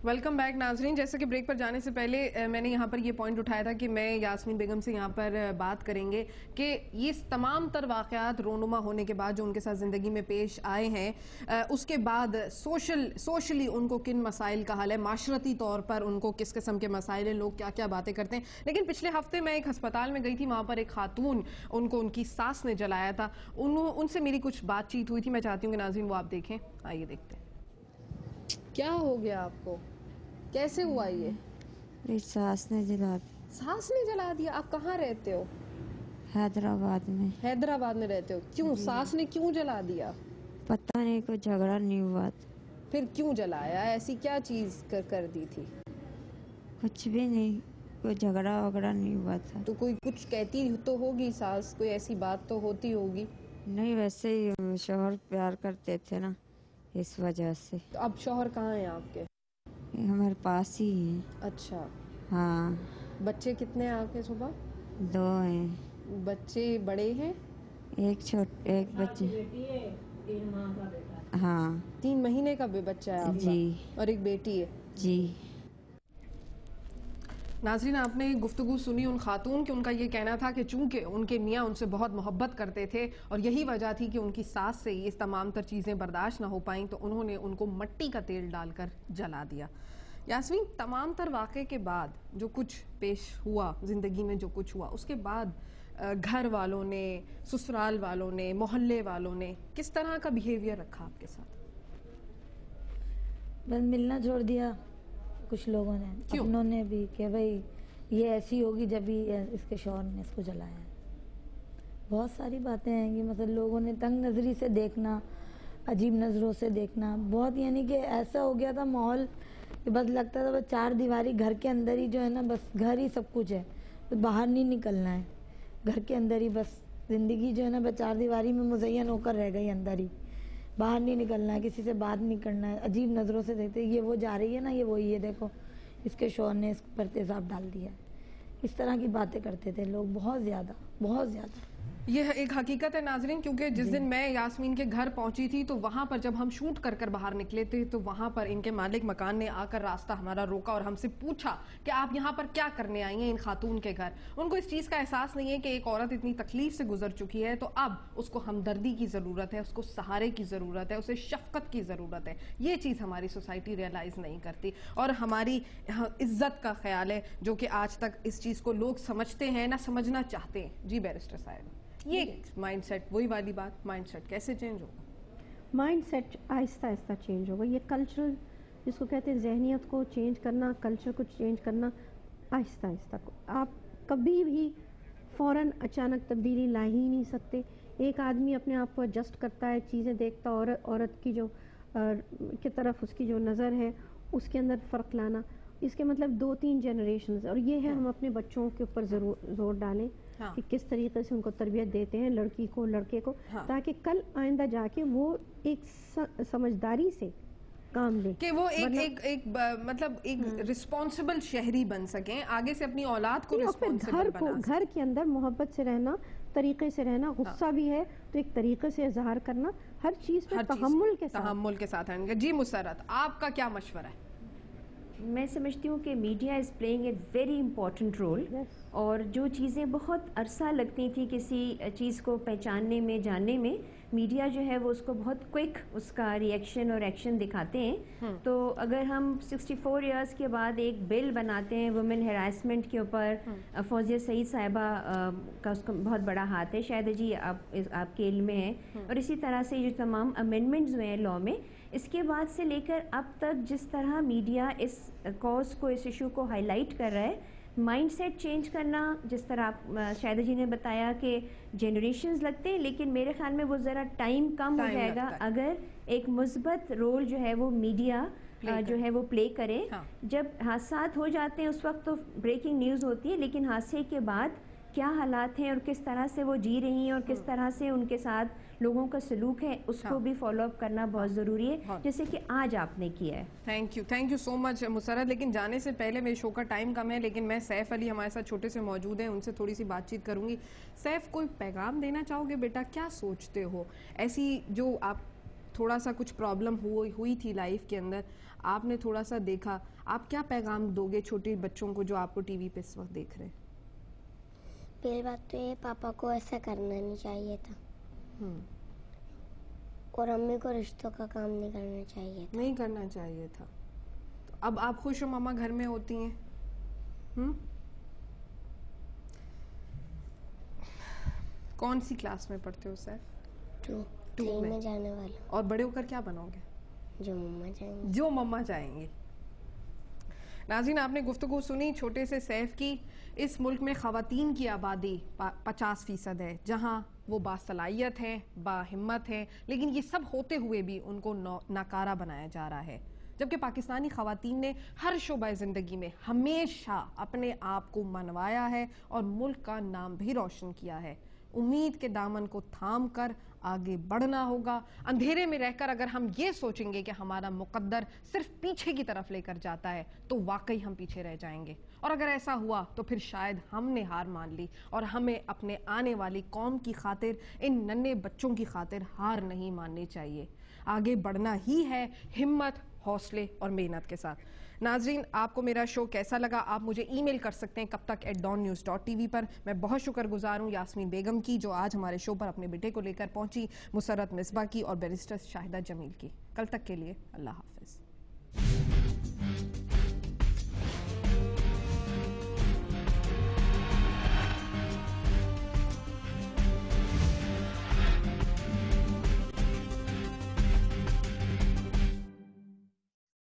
Welcome back नाजरीन। जैसे कि ब्रेक पर जाने से पहले मैंने यहाँ पर ये पॉइंट उठाया था कि मैं यास्मीन बेगम से यहाँ पर बात करेंगे कि ये तमाम तर वाक़यात रोनुमा होने के बाद जो उनके साथ ज़िंदगी में पेश आए हैं, उसके बाद सोशली उनको किन मसाइल का हल है, माशरती तौर पर उनको किस किस्म के मसाइल हैं, लोग क्या क्या बातें करते हैं। लेकिन पिछले हफ्ते मैं एक अस्पताल में गई थी, वहाँ पर एक खातून उनको उनकी सास ने जलाया था। उनसे मेरी कुछ बातचीत हुई थी, मैं चाहती हूँ कि नाजरीन वो आप देखें। आइए देखते हैं क्या हो गया आपको, कैसे हुआ ये? मेरी सास ने जला दी। सास ने जला दिया? आप कहाँ रहते हो? हैदराबाद में। हैदराबाद में रहते हो? क्यों, सास ने क्यों जला दिया? पता नहीं, कोई झगड़ा नहीं हुआ। फिर क्यों जलाया? ऐसी क्या चीज कर दी थी? कुछ भी नहीं, कोई झगड़ा वगड़ा नहीं हुआ था। तो कोई कुछ कहती तो होगी सास, कोई ऐसी बात तो होती होगी। नहीं, वैसे ही शौहर प्यार करते थे ना, इस वजह से। तो अब शौहर कहाँ हैं आपके? हमारे पास ही हैं। अच्छा। हाँ। बच्चे कितने हैं आपके? सुबह 2 हैं। बच्चे बड़े हैं? एक बच्चे। 3 माह का बेटा। हाँ। 3 महीने का भी बच्चा है आपका? जी। और एक बेटी है? जी। नाज़रीन, आपने गुफ्तगू सुनी उन खातून कि उनका ये कहना था कि चूंकि उनके मियाँ उनसे बहुत मोहब्बत करते थे और यही वजह थी कि उनकी सास से ये तमाम तर चीज़ें बर्दाश्त ना हो पाई, तो उन्होंने उनको मट्टी का तेल डालकर जला दिया। यास्मीन, तमाम तर वाक़े के बाद जो कुछ पेश हुआ ज़िंदगी में, जो कुछ हुआ उसके बाद घर वालों ने, ससुराल वालों ने, मोहल्ले वालों ने किस तरह का बिहेवियर रखा आपके साथ? बस मिलना छोड़ दिया कुछ लोगों ने। क्यों? अपनों ने भी कि भाई ये ऐसी होगी जब भी इसके शौहर ने इसको जलाया है। बहुत सारी बातें हैं कि मतलब लोगों ने तंग नज़री से देखना, अजीब नज़रों से देखना, बहुत यानी कि ऐसा हो गया था माहौल कि बस लगता था बस 4 दीवारी घर के अंदर ही जो है ना, बस घर ही सब कुछ है, तो बाहर नहीं निकलना है। घर के अंदर ही बस ज़िंदगी जो है ना, बस 4 दीवारी में मुज़य्यन होकर रह गई, अंदर ही, बाहर नहीं निकलना है, किसी से बात नहीं करना है। अजीब नज़रों से देखते, ये वो जा रही है ना, ये वही है, देखो इसके शौहर ने इस पर तेज़ाब डाल दिया। इस तरह की बातें करते थे लोग, बहुत ज़्यादा, बहुत ज़्यादा। यह एक हकीकत है नाजरीन, क्योंकि जिस दिन मैं यास्मीन के घर पहुंची थी तो वहां पर जब हम शूट कर कर बाहर निकले थे तो वहां पर इनके मालिक मकान ने आकर रास्ता हमारा रोका और हमसे पूछा कि आप यहां पर क्या करने आई हैं इन खातून के घर। उनको इस चीज़ का एहसास नहीं है कि एक औरत इतनी तकलीफ से गुजर चुकी है तो अब उसको हमदर्दी की ज़रूरत है, उसको सहारे की ज़रूरत है, उसे शफकत की ज़रूरत है। ये चीज़ हमारी सोसाइटी रियलाइज़ नहीं करती और हमारी इज्जत का ख्याल है जो कि आज तक इस चीज़ को लोग समझते हैं ना समझना चाहते हैं। जी बैरिस्टर साहब, ये माइंडसेट, वही वाली बात, माइंडसेट कैसे चेंज होगा? माइंडसेट आहिस्ता आहिस्ता चेंज होगा। ये कल्चरल जिसको कहते हैं, जहनियत को चेंज करना, कल्चर को चेंज करना आहिस्ता आहिस्ता। आप कभी भी फ़ौरन अचानक तब्दीली ला ही नहीं सकते। एक आदमी अपने आप को एडजस्ट करता है, चीज़ें देखता, औरत की जो की तरफ उसकी जो नज़र है उसके अंदर फ़र्क लाना, इसके मतलब 2-3 जनरेशन। और ये है हम अपने बच्चों के ऊपर ज़रूर ज़ोर डालें कि किस तरीके से उनको तरबियत देते हैं, लड़की को लड़के को, ताकि कल आइंदा जाके वो एक समझदारी से काम ले कि वो मतलब एक रिस्पॉन्सिबल शहरी बन सकें, आगे से अपनी औलाद को रिस्पॉन्सिबल बना सकें। घर के अंदर मोहब्बत से रहना, तरीके से रहना, गुस्सा भी है तो एक तरीके से इजहार करना, हर चीज़ पे तहम्मुल के साथ आएंगे। जी मुसर्रत, आपका क्या मशवरा है? मैं समझती हूँ कि media is playing a very important role. और जो चीज़ें बहुत अरसा लगती थी किसी चीज़ को पहचानने में, जानने में, मीडिया जो है वो उसको बहुत क्विक उसका रिएक्शन और एक्शन दिखाते हैं। तो अगर हम 64 इयर्स के बाद एक बिल बनाते हैं वुमेन हैरासमेंट के ऊपर, फौजिया सईद साहिबा का उसका बहुत बड़ा हाथ है, शायद जी आपके इल्म में है। और इसी तरह से जो तमाम अमेंडमेंट्स हुए हैं लॉ में, इसके बाद से लेकर अब तक जिस तरह मीडिया इस कॉज को, इस इशू को हाईलाइट कर रहा है, माइंडसेट चेंज करना, जिस तरह आप शाहिदा जी ने बताया कि जनरेशन्स लगते हैं, लेकिन मेरे ख्याल में वो ज़रा टाइम कम हो जाएगा अगर एक मुस्बत रोल जो है वो मीडिया जो है वो प्ले करे। जब हादसात हो जाते हैं उस वक्त तो ब्रेकिंग न्यूज़ होती है, लेकिन हादसे के बाद क्या हालात हैं और किस तरह से वो जी रही हैं और किस तरह से उनके साथ लोगों का सलूक है, उसको भी फॉलो अप करना बहुत ज़रूरी है, जैसे कि आज आपने किया है। Thank you so much Musarrat. लेकिन जाने से पहले, मेरे शो का टाइम कम है, लेकिन मैं सैफ अली हमारे साथ छोटे से मौजूद हैं, उनसे थोड़ी सी बातचीत करूंगी। सैफ, कोई पैगाम देना चाहोगे बेटा? क्या सोचते हो ऐसी जो आप थोड़ा सा कुछ प्रॉब्लम हुई थी लाइफ के अंदर, आपने थोड़ा सा देखा, आप क्या पैगाम दोगे छोटे बच्चों को जो आपको टीवी पे इस वक्त देख रहे हैं? पहली बात तो ये, पापा को ऐसा करना नहीं चाहिए था और अम्मी को रिश्तों का काम नहीं करना चाहिए था। नहीं करना चाहिए था। तो अब आप खुश हो मम्मा घर में होती हैं? कौन सी क्लास में पढ़ते हो सर? 2 में जाने वाला। और बड़े होकर क्या बनोगे? जो मम्मा चाहेंगी। जो मम्मा चाहेंगी। नाज़रीन, आपने गुफ्तगू सुनी छोटे से सैफ की। इस मुल्क में ख़वातीन की आबादी 50% है, जहां वो बासलाहियत हैं, बाहिम्मत हैं, लेकिन ये सब होते हुए भी उनको नाकारा बनाया जा रहा है। जबकि पाकिस्तानी ख़वातीन ने हर शोबा ज़िंदगी में हमेशा अपने आप को मनवाया है और मुल्क का नाम भी रोशन किया है। उम्मीद के दामन को थाम कर आगे बढ़ना होगा। अंधेरे में रहकर अगर हम ये सोचेंगे कि हमारा मुकद्दर सिर्फ पीछे की तरफ लेकर जाता है तो वाकई हम पीछे रह जाएंगे। और अगर ऐसा हुआ तो फिर शायद हमने हार मान ली और हमें अपने आने वाली कौम की खातिर, इन नन्हे बच्चों की खातिर हार नहीं माननी चाहिए। आगे बढ़ना ही है हिम्मत, हौसले और मेहनत के साथ। नाजरीन, आपको मेरा शो कैसा लगा? आप मुझे ईमेल कर सकते हैं kabtak@dawnnews.tv पर। मैं बहुत शुक्रगुजार हूँ यास्मीन बेगम की, जो आज हमारे शो पर अपने बेटे को लेकर पहुंची, मुसर्रत मिसबा की और बैरिस्टर शाहिदा जमील की। कल तक के लिए अल्लाह हाफिज।